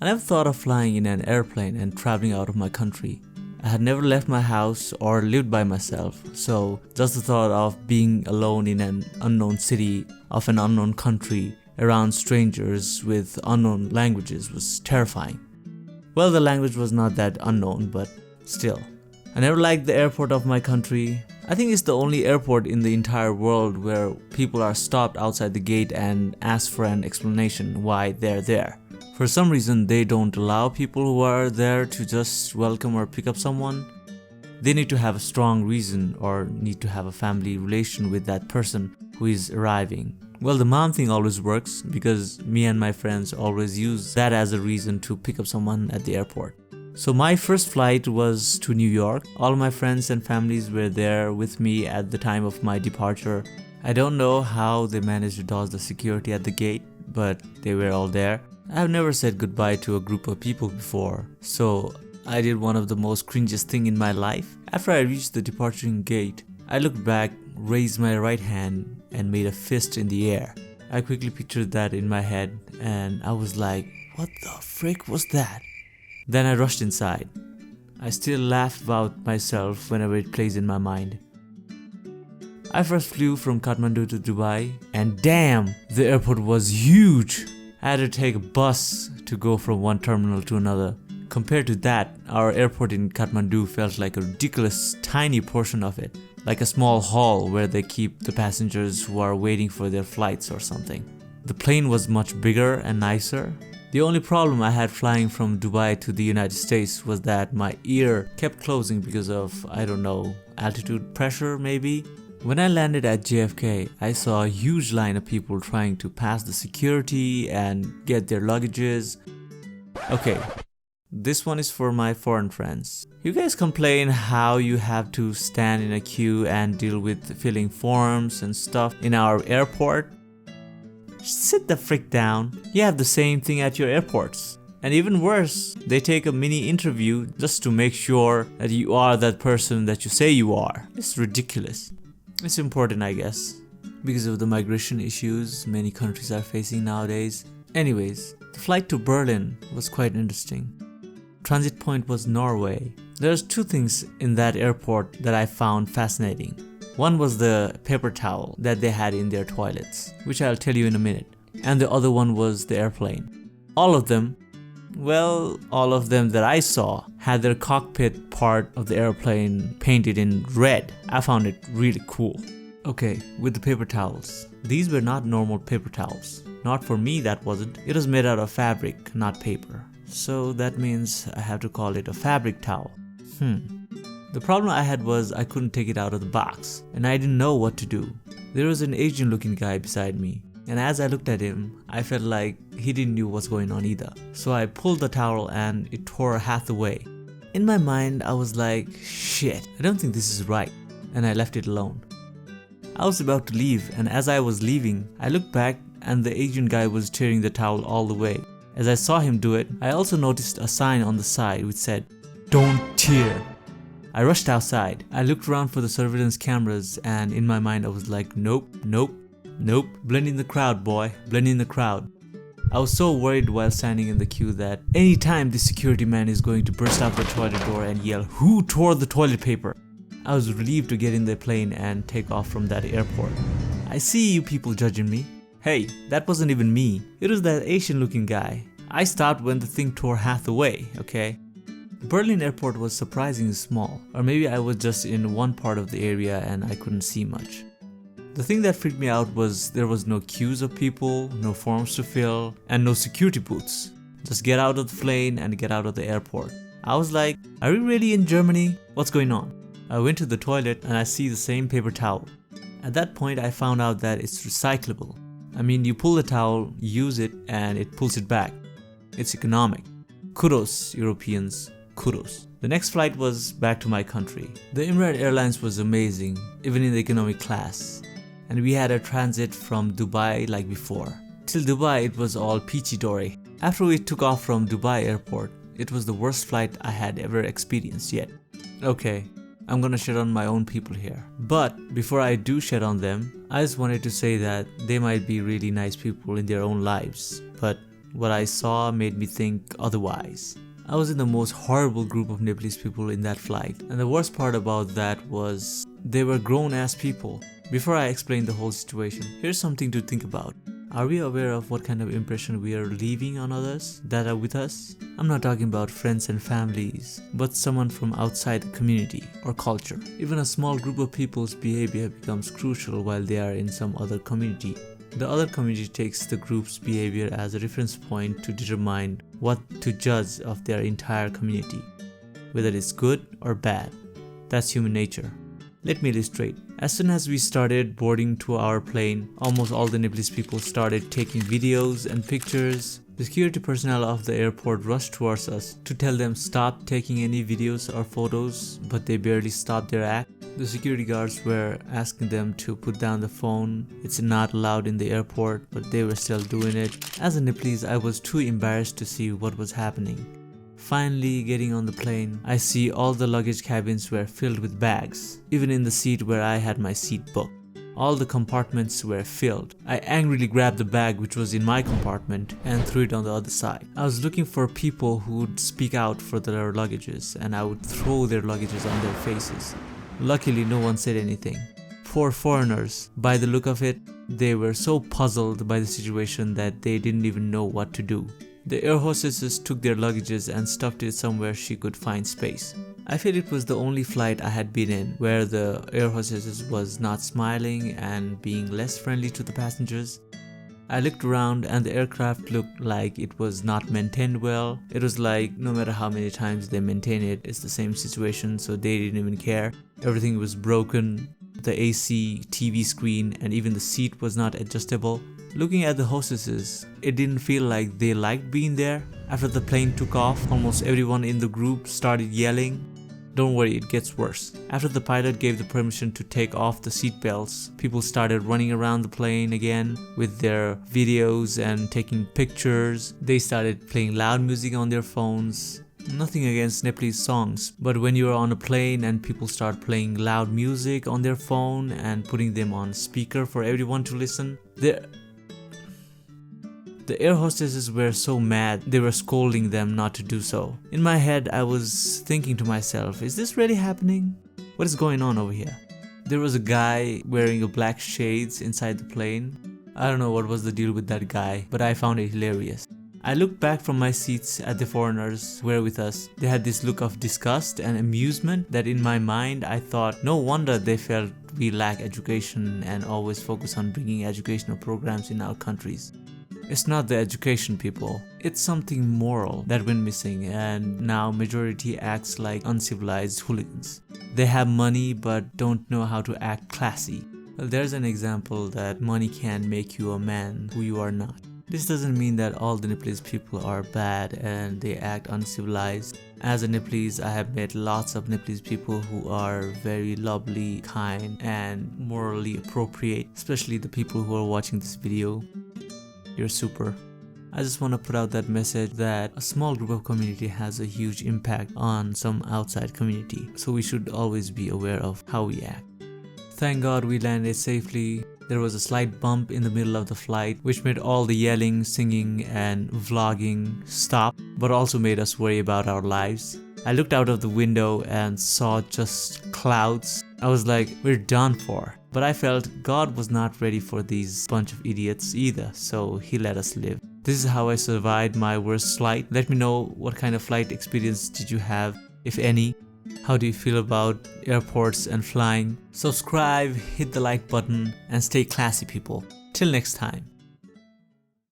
I never thought of flying in an airplane and traveling out of my country. I had never left my house or lived by myself, so just the thought of being alone in an unknown city of an unknown country around strangers with unknown languages was terrifying. Well, the language was not that unknown, but still. I never liked the airport of my country. I think it's the only airport in the entire world where people are stopped outside the gate and asked for an explanation why they're there. For some reason, they don't allow people who are there to just welcome or pick up someone. They need to have a strong reason or need to have a family relation with that person who is arriving. Well, the mom thing always works because me and my friends always use that as a reason to pick up someone at the airport. So my first flight was to New York. All my friends and families were there with me at the time of my departure. I don't know how they managed to dodge the security at the gate, but they were all there. I've never said goodbye to a group of people before, so I did one of the most cringiest thing in my life. After I reached the departing gate, I looked back, raised my right hand and made a fist in the air. I quickly pictured that in my head and I was like, what the frick was that? Then I rushed inside. I still laugh about myself whenever it plays in my mind. I first flew from Kathmandu to Dubai, and damn, the airport was huge. I had to take a bus to go from one terminal to another. Compared to that, our airport in Kathmandu felt like a ridiculous tiny portion of it, like a small hall where they keep the passengers who are waiting for their flights or something. The plane was much bigger and nicer. The only problem I had flying from Dubai to the United States was that my ear kept closing because of, I don't know, altitude pressure maybe? When I landed at JFK, I saw a huge line of people trying to pass the security and get their luggages. Okay, this one is for my foreign friends. You guys complain how you have to stand in a queue and deal with filling forms and stuff in our airport. Sit the frick down. You have the same thing at your airports. And even worse, they take a mini interview just to make sure that you are that person that you say you are. It's ridiculous. It's important, I guess, because of the migration issues many countries are facing nowadays. Anyways, the flight to Berlin was quite interesting. Transit point was Norway. There's two things in that airport that I found fascinating. One was the paper towel that they had in their toilets, which I'll tell you in a minute. And the other one was the airplane. All of them that I saw had their cockpit part of the airplane painted in red. I found it really cool. Okay, with the paper towels. These were not normal paper towels. Not for me, that wasn't. It was made out of fabric, not paper. So that means I have to call it a fabric towel. The problem I had was I couldn't take it out of the box, and I didn't know what to do. There was an Asian looking guy beside me, and as I looked at him, I felt like he didn't know what's going on either. So I pulled the towel and it tore half the way. In my mind, I was like, shit, I don't think this is right, and I left it alone. I was about to leave, and as I was leaving, I looked back and the Asian guy was tearing the towel all the way. As I saw him do it, I also noticed a sign on the side which said, "Don't tear." I rushed outside. I looked around for the surveillance cameras and in my mind I was like, nope, nope, nope. Blend in the crowd, boy. Blend in the crowd. I was so worried while standing in the queue that anytime the security man is going to burst out the toilet door and yell, "Who tore the toilet paper?" I was relieved to get in the plane and take off from that airport. I see you people judging me. Hey, that wasn't even me. It was that Asian looking guy. I stopped when the thing tore half the way, okay? Berlin airport was surprisingly small, or maybe I was just in one part of the area and I couldn't see much. The thing that freaked me out was there was no queues of people, no forms to fill, and no security booths. Just get out of the plane and get out of the airport. I was like, are we really in Germany? What's going on? I went to the toilet and I see the same paper towel. At that point I found out that it's recyclable. I mean, you pull the towel, use it, and it pulls it back. It's economic. Kudos, Europeans. Kudos. The next flight was back to my country. The Emirates Airlines was amazing, even in the economic class. And we had a transit from Dubai like before. Till Dubai it was all peachy dory. After we took off from Dubai airport, it was the worst flight I had ever experienced yet. Okay, I'm gonna shit on my own people here. But before I do shit on them, I just wanted to say that they might be really nice people in their own lives, but what I saw made me think otherwise. I was in the most horrible group of Nepalese people in that flight, and the worst part about that was they were grown-ass people. Before I explain the whole situation, here's something to think about. Are we aware of what kind of impression we are leaving on others that are with us? I'm not talking about friends and families, but someone from outside the community or culture. Even a small group of people's behavior becomes crucial while they are in some other community. The other community takes the group's behavior as a reference point to determine what to judge of their entire community, whether it's good or bad. That's human nature. Let me illustrate. As soon as we started boarding to our plane, almost all the Nepalese people started taking videos and pictures. The security personnel of the airport rushed towards us to tell them stop taking any videos or photos, but they barely stopped their act. The security guards were asking them to put down the phone. It's not allowed in the airport, but they were still doing it. As a Nepalese, I was too embarrassed to see what was happening. Finally getting on the plane, I see all the luggage cabins were filled with bags, even in the seat where I had my seat booked. All the compartments were filled. I angrily grabbed the bag which was in my compartment and threw it on the other side. I was looking for people who would speak out for their luggages, and I would throw their luggages on their faces. Luckily, no one said anything. Poor foreigners, by the look of it, they were so puzzled by the situation that they didn't even know what to do. The air hostesses took their luggages and stuffed it somewhere she could find space. I feel it was the only flight I had been in where the air hostesses was not smiling and being less friendly to the passengers. I looked around and the aircraft looked like it was not maintained well. It was like no matter how many times they maintain it, it's the same situation, so they didn't even care. Everything was broken. The AC, TV screen, and even the seat was not adjustable. Looking at the hostesses, it didn't feel like they liked being there. After the plane took off, almost everyone in the group started yelling. Don't worry, it gets worse. After the pilot gave the permission to take off the seatbelts, people started running around the plane again with their videos and taking pictures. They started playing loud music on their phones. Nothing against Nepalese songs, but when you are on a plane and people start playing loud music on their phone and putting them on speaker for everyone to listen, the air hostesses were so mad, they were scolding them not to do so. In my head, I was thinking to myself, is this really happening? What is going on over here? There was a guy wearing a black shades inside the plane. I don't know what was the deal with that guy, but I found it hilarious. I looked back from my seats at the foreigners who were with us. They had this look of disgust and amusement that in my mind I thought, no wonder they felt we lack education and always focus on bringing educational programs in our countries. It's not the education, people. It's something moral that went missing, and now majority acts like uncivilized hooligans. They have money but don't know how to act classy. Well, there's an example that money can make you a man who you are not. This doesn't mean that all the Nepalese people are bad and they act uncivilized. As a Nepalese, I have met lots of Nepalese people who are very lovely, kind, and morally appropriate, especially the people who are watching this video. You're super. I just want to put out that message that a small group of community has a huge impact on some outside community, so we should always be aware of how we act. Thank God we landed safely. There was a slight bump in the middle of the flight which made all the yelling, singing and vlogging stop, but also made us worry about our lives. I looked out of the window and saw just clouds. I was like, we're done for. But I felt God was not ready for these bunch of idiots either, so He let us live. This is how I survived my worst flight. Let me know what kind of flight experience did you have, if any. How do you feel about airports and flying? Subscribe, hit the like button, and stay classy, people. Till next time.